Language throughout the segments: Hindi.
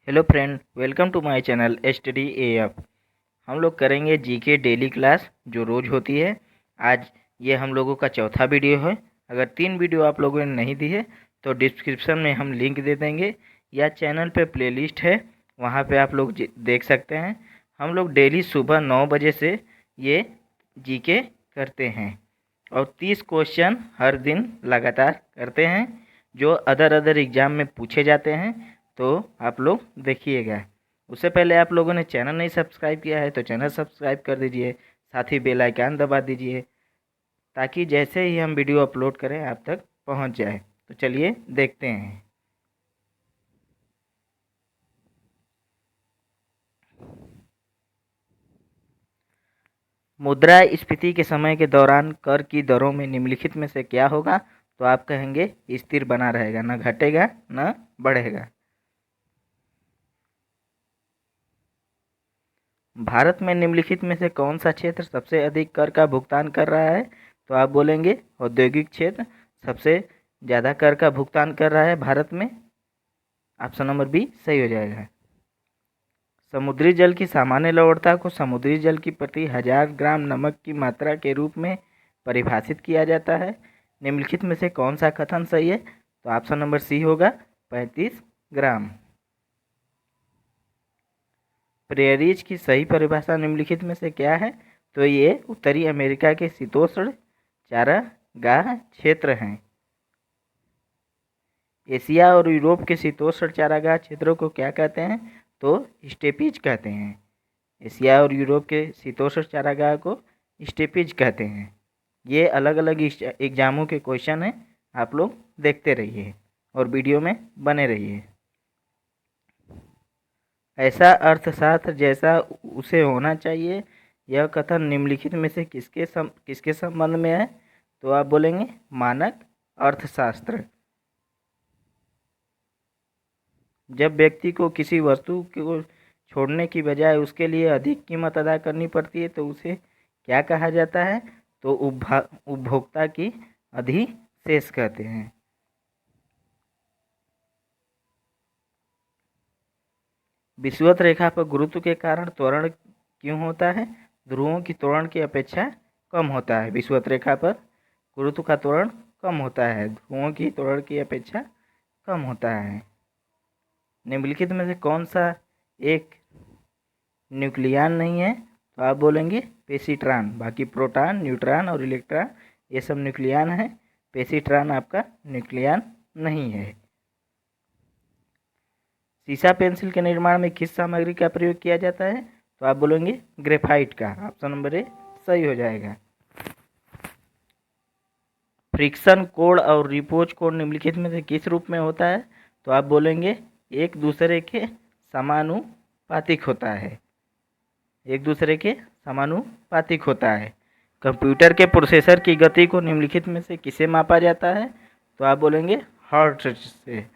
Hello friend, welcome to my channel study AF. हम लोग करेंगे जीके डेली क्लास जो रोज़ होती है। आज ये हम लोगों का चौथा वीडियो है। अगर 3 वीडियो आप लोगों ने नहीं दी है तो डिस्क्रिप्शन में हम लिंक दे देंगे, या चैनल पे प्लेलिस्ट है, वहाँ पे आप लोग देख सकते हैं। हम लोग डेली सुबह 9 बजे से ये जीके करते हैं और 30 क्वेश्चन हर दिन लगातार करते हैं जो अदर एग्ज़ाम में पूछे जाते हैं। तो आप लोग देखिएगा। उससे पहले आप लोगों ने चैनल नहीं सब्सक्राइब किया है तो चैनल सब्सक्राइब कर दीजिए, साथ ही बेल आइकन दबा दीजिए ताकि जैसे ही हम वीडियो अपलोड करें आप तक पहुंच जाए। तो चलिए देखते हैं। मुद्रास्फीति के समय के दौरान कर की दरों में निम्नलिखित में से क्या होगा? तो आप कहेंगे स्थिर बना रहेगा, न घटेगा न बढ़ेगा। भारत में निम्नलिखित में से कौन सा क्षेत्र सबसे अधिक कर का भुगतान कर रहा है? तो आप बोलेंगे औद्योगिक क्षेत्र सबसे ज़्यादा कर का भुगतान कर रहा है भारत में। ऑप्शन नंबर बी सही हो जाएगा। समुद्री जल की सामान्य लवणता को समुद्री जल की प्रति 1000 ग्राम नमक की मात्रा के रूप में परिभाषित किया जाता है। निम्नलिखित में से कौन सा कथन सही है? तो ऑप्शन नंबर सी होगा 35 ग्राम। प्रेरीज की सही परिभाषा निम्नलिखित में से क्या है? तो ये उत्तरी अमेरिका के शीतोष्ण चारागाह क्षेत्र हैं। एशिया और यूरोप के शीतोष्ण चारागाह क्षेत्रों को क्या कहते हैं? तो स्टेपीज कहते हैं। एशिया और यूरोप के शीतोष्ण चारागाह को स्टेपीज कहते हैं। ये अलग अलग एग्जामों के क्वेश्चन हैं, आप लोग देखते रहिए और वीडियो में बने रहिए। ऐसा अर्थशास्त्र जैसा उसे होना चाहिए, यह कथन निम्नलिखित में से किसके संबंध में है? तो आप बोलेंगे मानक अर्थशास्त्र। जब व्यक्ति को किसी वस्तु को छोड़ने की बजाय उसके लिए अधिक कीमत अदा करनी पड़ती है तो उसे क्या कहा जाता है? तो उपभोक्ता की अधिशेष कहते हैं। विषुवत रेखा पर गुरुत्व के कारण त्वरण क्यों होता है? ध्रुवों की त्वरण की अपेक्षा कम होता है। विषुवत रेखा पर गुरुत्व का त्वरण कम होता है, ध्रुवों की त्वरण की अपेक्षा कम होता है। निम्नलिखित में से कौन सा एक न्यूक्लियन नहीं है? तो आप बोलेंगे पेसिट्रॉन। बाकी प्रोटॉन, न्यूट्रॉन और इलेक्ट्रॉन ये सब न्यूक्लियन है। पेसिट्रॉन आपका न्यूक्लियन नहीं है। सीसा पेंसिल के निर्माण में किस सामग्री का प्रयोग किया जाता है? तो आप बोलेंगे ग्रेफाइट का। ऑप्शन नंबर ए सही हो जाएगा। फ्रिक्शन कोण और रिपोज कोण निम्नलिखित में से किस रूप में होता है? तो आप बोलेंगे एक दूसरे के समानुपातिक होता है। एक दूसरे के समानुपातिक होता है। कंप्यूटर के प्रोसेसर की गति को निम्नलिखित में से किसे मापा जाता है? तो आप बोलेंगे हर्ट्ज से।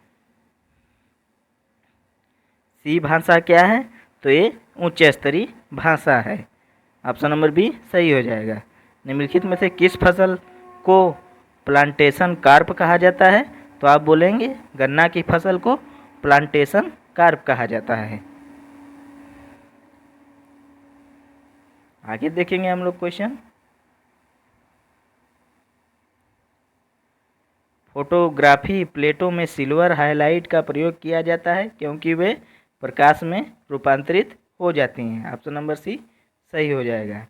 सी भाषा क्या है? तो ये उच्च स्तरीय भाषा है। ऑप्शन नंबर बी सही हो जाएगा। निम्नलिखित में से किस फसल को प्लांटेशन कार्प कहा जाता है? तो आप बोलेंगे गन्ना की फसल को प्लांटेशन कार्प कहा जाता है। आगे देखेंगे हम लोग क्वेश्चन। फोटोग्राफी प्लेटों में सिल्वर हाइलाइट का प्रयोग किया जाता है क्योंकि वे प्रकाश में रूपांतरित हो जाती हैं। ऑप्शन नंबर सी सही हो जाएगा।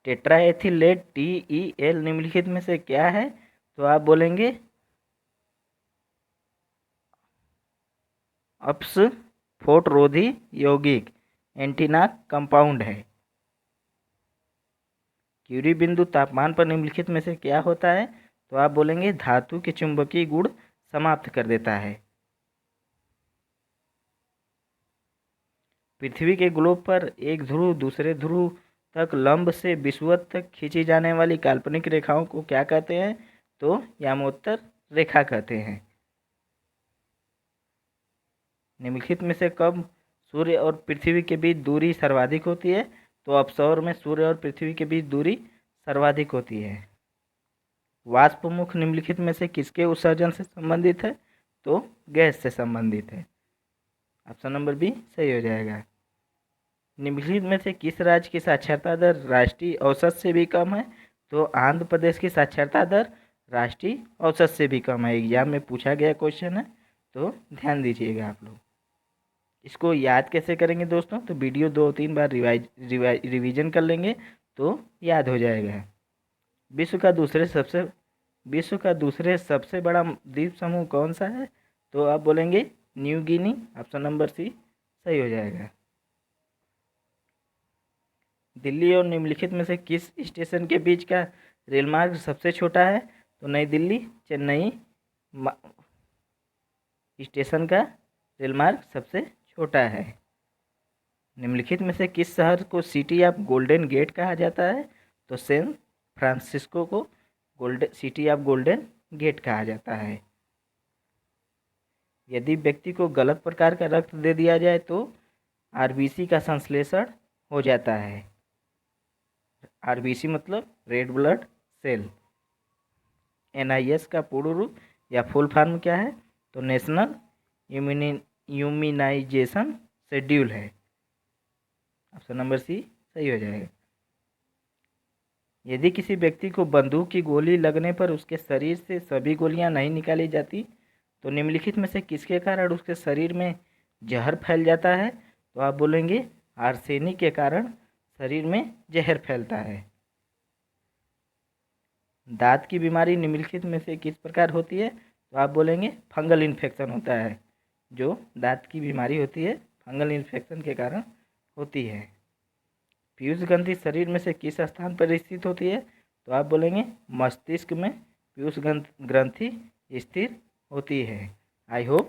टेट्राएथिलेट TeL निम्नलिखित में से क्या है? तो आप बोलेंगे अपस्फोटरोधी यौगिक एंटीना कंपाउंड है। क्यूरी बिंदु तापमान पर निम्नलिखित में से क्या होता है? तो आप बोलेंगे धातु के चुंबकीय गुण समाप्त कर देता है। पृथ्वी के ग्लोब पर एक ध्रुव दूसरे ध्रुव तक लंब से विषुवत तक खींची जाने वाली काल्पनिक रेखाओं को क्या कहते हैं? तो यामोत्तर रेखा कहते हैं। निम्नलिखित में से कब सूर्य और पृथ्वी के बीच दूरी सर्वाधिक होती है? तो अपसौर में सूर्य और पृथ्वी के बीच दूरी सर्वाधिक होती है। वाष्पमुख निम्नलिखित में से किसके उत्सर्जन से संबंधित है? तो गैस से संबंधित है। ऑप्शन नंबर बी सही हो जाएगा। निम्नलिखित में से किस राज्य की साक्षरता दर राष्ट्रीय औसत से भी कम है? तो आंध्र प्रदेश की साक्षरता दर राष्ट्रीय औसत से भी कम है। एग्जाम में पूछा गया क्वेश्चन है, तो ध्यान दीजिएगा आप लोग। इसको याद कैसे करेंगे दोस्तों? तो वीडियो 2-3 बार रिवीजन कर लेंगे तो याद हो जाएगा। विश्व का दूसरे सबसे बड़ा द्वीप समूह कौन सा है? तो आप बोलेंगे New Guinea. Option number C सही हो जाएगा। दिल्ली और निम्नलिखित में से किस स्टेशन के बीच का रेल मार्ग सबसे छोटा है? तो नई दिल्ली चेन्नई स्टेशन का रेल मार्ग सबसे छोटा है। निम्नलिखित में से किस शहर को सिटी ऑफ गोल्डन गेट कहा जाता है? तो सैन फ्रांसिस्को को सिटी ऑफ गोल्डन गेट कहा जाता है। यदि व्यक्ति को गलत प्रकार का रक्त दे दिया जाए तो आरबीसी का संश्लेषण हो जाता है। आरबीसी मतलब रेड ब्लड सेल। एनआईएस का पूर्ण रूप या फुल फॉर्म क्या है? तो नेशनल इम्यूनाइजेशन शेड्यूल है। ऑप्शन नंबर सी सही हो जाएगा। यदि किसी व्यक्ति को बंदूक की गोली लगने पर उसके शरीर से सभी गोलियां नहीं निकाली जाती तो निम्नलिखित में से किसके कारण उसके शरीर में जहर फैल जाता है? तो आप बोलेंगे आर्सेनिक के कारण शरीर में जहर फैलता है। दांत की बीमारी निम्नलिखित में से किस प्रकार होती है? तो आप बोलेंगे फंगल इन्फेक्शन होता है। जो दांत की बीमारी होती है फंगल इन्फेक्शन के कारण होती है। पीयूष ग्रंथि शरीर में से किस स्थान पर स्थित होती है? तो आप बोलेंगे मस्तिष्क में पीयूष ग्रंथि स्थिर होती है। I hope